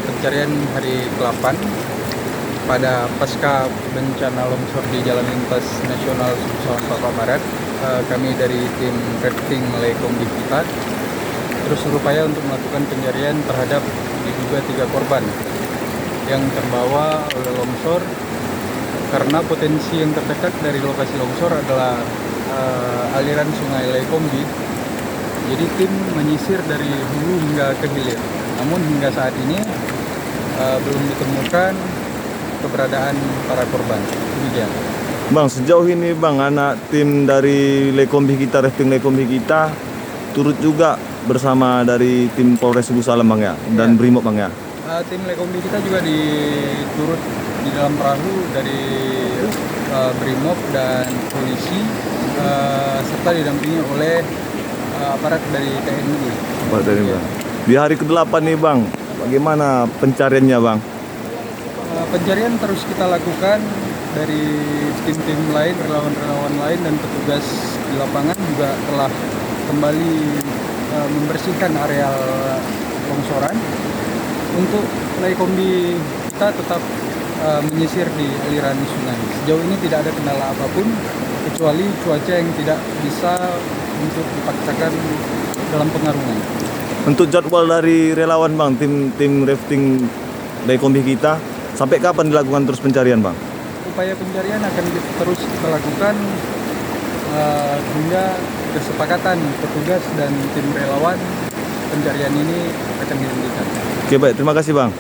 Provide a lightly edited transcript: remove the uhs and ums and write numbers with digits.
pencarian hari ke-8 pada pasca bencana longsor di Jalan Lintas Nasional Sumatera Papua Barat. Kami dari tim rafting Lekombi kita terus berupaya untuk melakukan pencarian terhadap diduga 3 korban yang terbawa oleh longsor, karena potensi yang terdekat dari lokasi longsor adalah aliran sungai Lekombi. Jadi tim menyisir dari hulu hingga ke hilir. Namun hingga saat ini belum ditemukan keberadaan para korban. Demikian. Bang, sejauh ini Bang, anak tim dari Lekombi kita, rafting Lekombi kita turut juga bersama dari tim Polres Sibu Salam Bang ya, dan Brimob Bang ya. Tim Lekombi kita juga diturut di dalam perahu dari Brimob dan polisi, serta didampingi oleh aparat dari TNI. Di hari ke-8 nih Bang, bagaimana pencariannya Bang? Pencarian terus kita lakukan dari tim-tim lain, relawan-relawan lain, dan petugas di lapangan juga telah kembali membersihkan areal longsoran. Untuk Lekombi kita tetap menyisir di aliran sungai. Sejauh ini tidak ada kendala apapun kecuali cuaca yang tidak bisa untuk dipaksakan dalam pengarungan. Untuk jadwal dari relawan Bang, tim rafting Lekombi kita, sampai kapan dilakukan terus pencarian Bang? Upaya pencarian akan terus kita lakukan hingga kesepakatan petugas dan tim relawan pencarian ini akan dihentikan. Oke baik, terima kasih Bang.